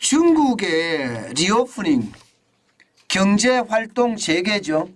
중국의 리오프닝 경제활동 재개죠.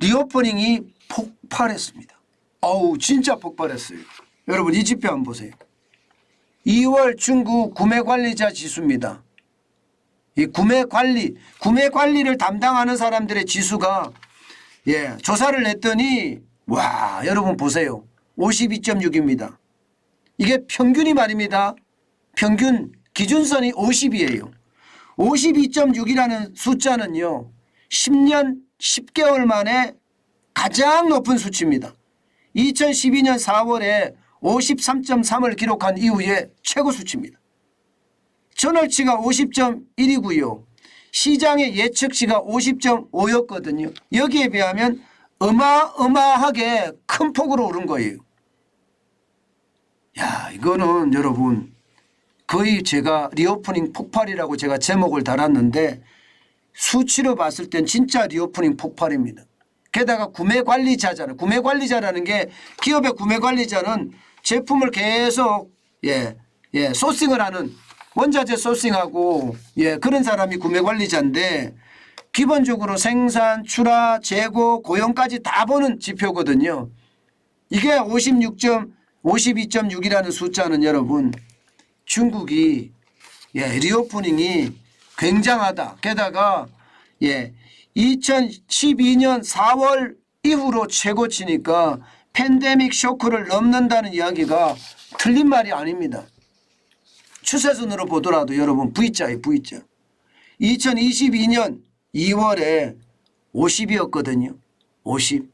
리오프닝이 폭발했습니다. 어우 진짜 폭발했어요. 여러분 이 지표 한번 보세요. 2월 중국 구매관리자 지수입니다. 이 구매관리를 담당하는 사람들의 지수가 조사를 했더니 와 여러분 보세요. 52.6입니다. 이게 평균이 말입니다. 평균 기준선이 50이에요. 52.6이라는 숫자는요. 10년 10개월 만에 가장 높은 수치입니다. 2012년 4월에 53.3을 기록한 이후에 최고 수치입니다. 전월치가 50.1이고요. 시장의 예측치가 50.5였거든요. 여기에 비하면 어마어마하게 큰 폭으로 오른 거예요. 야, 이거는 여러분 거의 제가 리오프닝 폭발이라고 제가 제목을 달았는데 수치로 봤을 땐 진짜 리오프닝 폭발입니다. 게다가 구매관리자잖아요. 구매관리자라는 게 기업의 구매관리자는 제품을 계속 소싱을 하는 원자재 소싱하고 그런 사람이 구매관리자인데 기본적으로 생산, 출하, 재고, 고용까지 다 보는 지표거든요. 이게 52.6이라는 숫자는 여러분 중국이 리오프닝이 굉장하다. 게다가 2012년 4월 이후로 최고치니까 팬데믹 쇼크를 넘는다는 이야기가 틀린 말이 아닙니다. 추세선으로 보더라도 여러분 V자예요. V자. 2022년 2월에 50이었거든요. 50.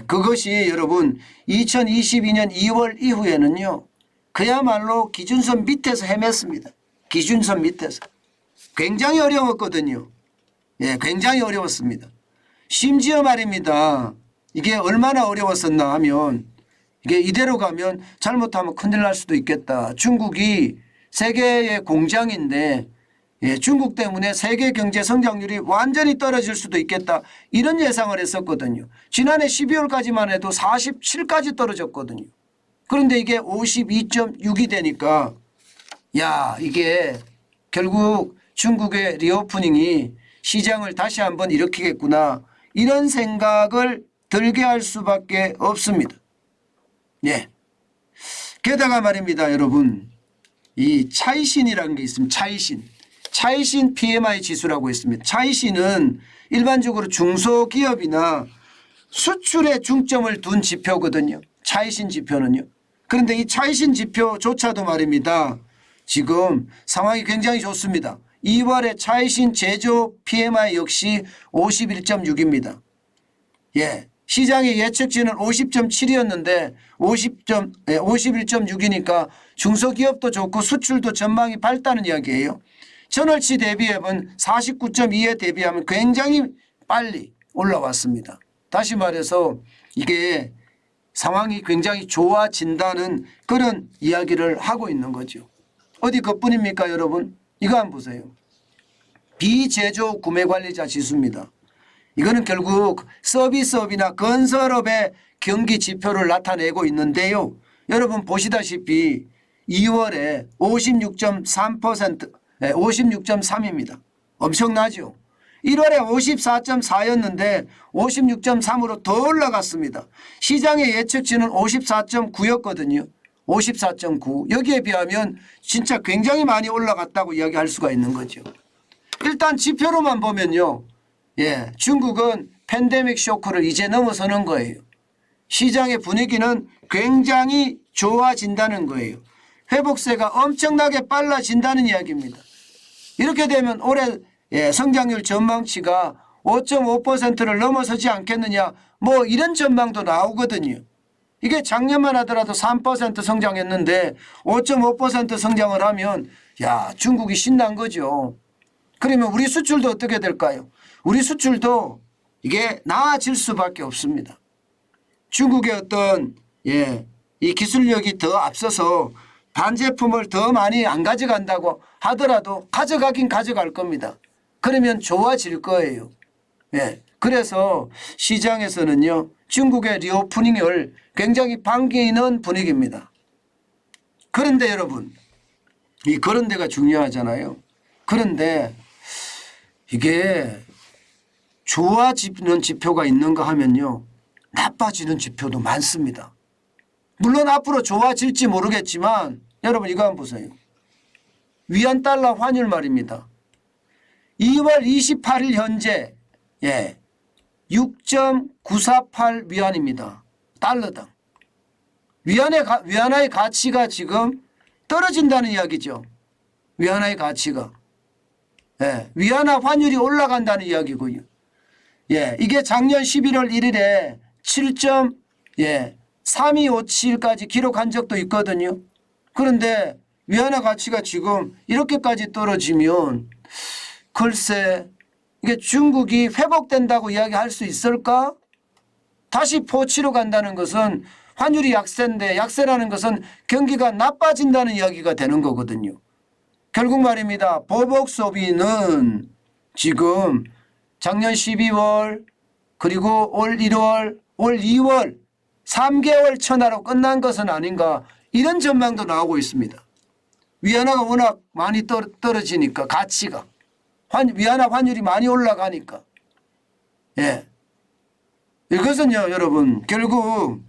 그것이 여러분 2022년 2월 이후에는요. 그야말로 기준선 밑에서 헤맸습니다. 기준선 밑에서. 굉장히 어려웠거든요. 굉장히 어려웠습니다. 심지어 말입니다. 이게 얼마나 어려웠었나 하면 이게 이대로 가면 잘못하면 큰일 날 수도 있겠다. 중국이 세계의 공장인데 중국 때문에 세계 경제 성장률이 완전히 떨어질 수도 있겠다. 이런 예상을 했었거든요. 지난해 12월까지만 해도 47까지 떨어졌거든요. 그런데 이게 52.6이 되니까 이게 결국 중국의 리오프닝이 시장을 다시 한번 일으키겠구나. 이런 생각을 들게 할 수밖에 없습니다. 게다가 말입니다. 여러분 이 차이신이라는 게 있습니다. 차이신 PMI 지수라고 있습니다. 차이신은 일반적으로 중소기업이나 수출에 중점을 둔 지표거든요. 차이신 지표는요. 그런데 이 차이신 지표조차도 말입니다. 지금 상황이 굉장히 좋습니다. 2월에 차이신 제조 PMI 역시 51.6입니다. 시장의 예측치는 50.7이었는데 51.6이니까 중소기업도 좋고 수출도 전망이 밝다는 이야기예요. 전월치 대비해본 49.2에 대비하면 굉장히 빨리 올라왔습니다. 다시 말해서 이게 상황이 굉장히 좋아진다는 그런 이야기를 하고 있는 거죠. 어디 그뿐입니까 여러분? 이거 한번 보세요. 비제조 구매관리자 지수입니다. 이거는 결국 서비스업이나 건설업의 경기 지표를 나타내고 있는데요. 여러분 보시다시피 2월에 56.3%, 56.3입니다. 엄청나죠. 1월에 54.4였는데 56.3으로 더 올라갔습니다. 시장의 예측치는 54.9였거든요. 54.9. 여기에 비하면 진짜 굉장히 많이 올라갔다고 이야기할 수가 있는 거죠. 일단 지표로만 보면요. 중국은 팬데믹 쇼크를 이제 넘어서는 거예요. 시장의 분위기는 굉장히 좋아진다는 거예요. 회복세가 엄청나게 빨라진다는 이야기입니다. 이렇게 되면 올해 성장률 전망치가 5.5%를 넘어서지 않겠느냐 뭐 이런 전망도 나오거든요. 이게 작년만 하더라도 3% 성장했는데 5.5% 성장을 하면 중국이 신난 거죠. 그러면 우리 수출도 어떻게 될까요? 우리 수출도 이게 나아질 수밖에 없습니다. 중국의 어떤 이 기술력이 더 앞서서 반제품을 더 많이 안 가져간다고 하더라도 가져가긴 가져갈 겁니다. 그러면 좋아질 거예요. 그래서 시장에서는요. 중국의 리오프닝을 굉장히 반기는 분위기입니다. 그런데 여러분 이 그런 데가 중요하잖아요. 그런데 이게 좋아지는 지표가 있는가 하면요. 나빠지는 지표도 많습니다. 물론 앞으로 좋아질지 모르겠지만 여러분 이거 한번 보세요. 위안 달러 환율 말입니다. 2월 28일 현재 6.948 위안입니다. 달러당. 위안화의 가치가 지금 떨어진다는 이야기죠. 위안화의 가치가. 위안화 환율이 올라간다는 이야기고요. 이게 작년 11월 1일에 7.3257까지 기록한 적도 있거든요. 그런데 위안화 가치가 지금 이렇게까지 떨어지면 글쎄 이게 중국이 회복된다고 이야기할 수 있을까? 다시 포치로 간다는 것은 환율이 약세인데 약세라는 것은 경기가 나빠진다는 이야기가 되는 거거든요. 결국 말입니다. 보복 소비는 지금 작년 12월 그리고 올 1월 올 2월 3개월 천하로 끝난 것은 아닌가 이런 전망도 나오고 있습니다. 위안화가 워낙 많이 떨어지니까 가치가 위안화 환율이 많이 올라가니까 이것은요 여러분 결국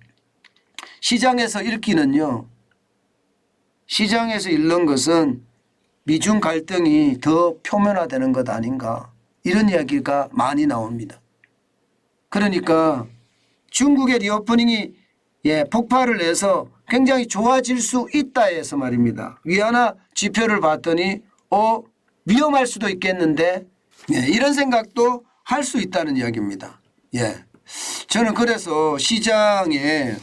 시장에서 읽기는요 시장에서 읽는 것은 미중 갈등이 더 표면화되는 것 아닌가 이런 이야기가 많이 나옵니다. 그러니까 중국의 리오프닝이 폭발을 해서 굉장히 좋아질 수 있다 해서 말입니다. 위안화 지표를 봤더니 위험할 수도 있겠는데 이런 생각도 할 수 있다는 이야기입니다. 저는 그래서 시장의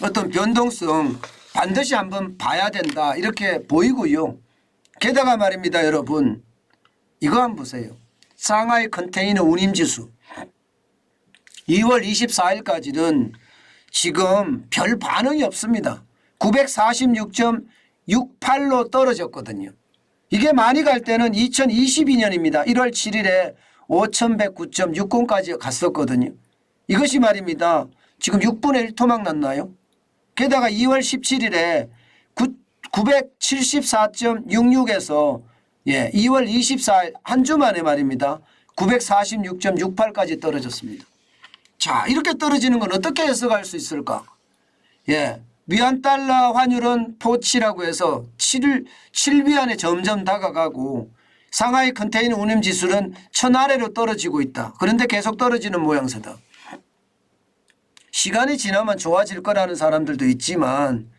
어떤 변동성 반드시 한번 봐야 된다 이렇게 보이고요. 게다가 말입니다 여러분 이거 한번 보세요. 상하이 컨테이너 운임지수 2월 24일까지는 지금 별 반응이 없습니다. 946.68로 떨어졌거든요. 이게 많이 갈 때는 2022년입니다. 1월 7일에 5109.60까지 갔었거든요. 이것이 말입니다. 지금 6분의 1토막 났나요? 게다가 2월 17일에 974.66에서 2월 24일 한 주 만에 말입니다. 946.68까지 떨어졌습니다. 자, 이렇게 떨어지는 건 어떻게 해석할 수 있을까? 위안 달러 환율은 포치라고 해서 7위안에 점점 다가가고 상하이 컨테이너 운임 지수는 1000 아래로 떨어지고 있다. 그런데 계속 떨어지는 모양새다. 시간이 지나면 좋아질 거라는 사람들도 있지만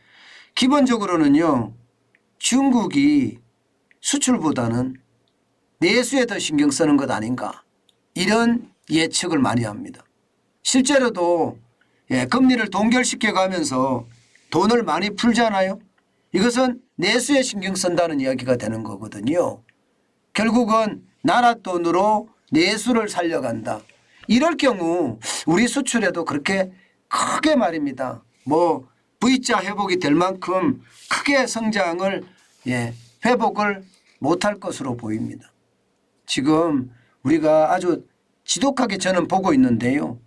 기본적으로는요. 중국이 수출보다는 내수에 더 신경 쓰는 것 아닌가 이런 예측을 많이 합니다. 실제로도 금리를 동결시켜 가면서 돈을 많이 풀잖아요. 이것은 내수에 신경 쓴다는 이야기가 되는 거거든요. 결국은 나라 돈으로 내수를 살려간다. 이럴 경우 우리 수출에도 그렇게 크게 말입니다. V자 회복이 될 만큼 크게 성장을 회복을 못할 것으로 보입니다. 지금 우리가 아주 지독하게 저는 보고 있는데요.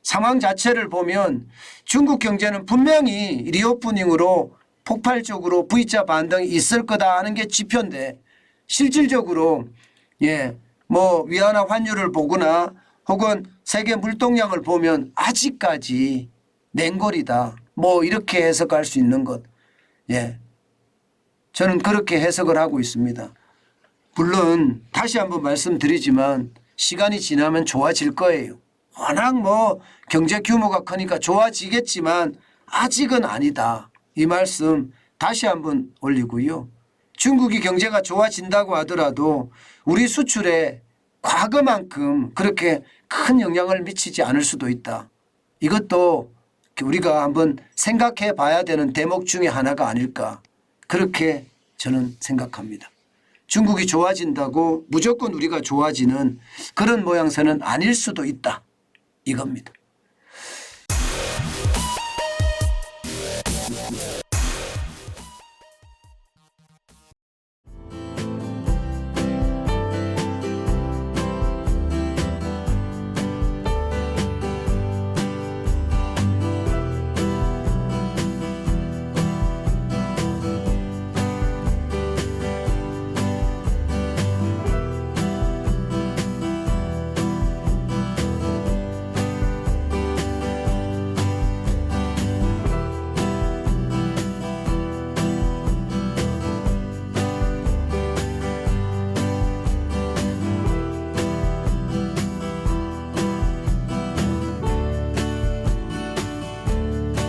상황 자체를 보면 중국 경제는 분명히 리오프닝으로 폭발적으로 V자 반등이 있을 거다 하는 게 지표인데 실질적으로 위안화 환율을 보거나 혹은 세계 물동량을 보면 아직까지 냉골이다. 이렇게 해석할 수 있는 것. 저는 그렇게 해석을 하고 있습니다. 물론 다시 한번 말씀드리지만 시간이 지나면 좋아질 거예요. 워낙 경제 규모가 크니까 좋아지겠지만 아직은 아니다. 이 말씀 다시 한번 올리고요. 중국이 경제가 좋아진다고 하더라도 우리 수출에 과거만큼 그렇게 큰 영향을 미치지 않을 수도 있다. 이것도 우리가 한번 생각해 봐야 되는 대목 중에 하나가 아닐까. 그렇게 저는 생각합니다. 중국이 좋아진다고 무조건 우리가 좋아지는 그런 모양새는 아닐 수도 있다. 이겁니다.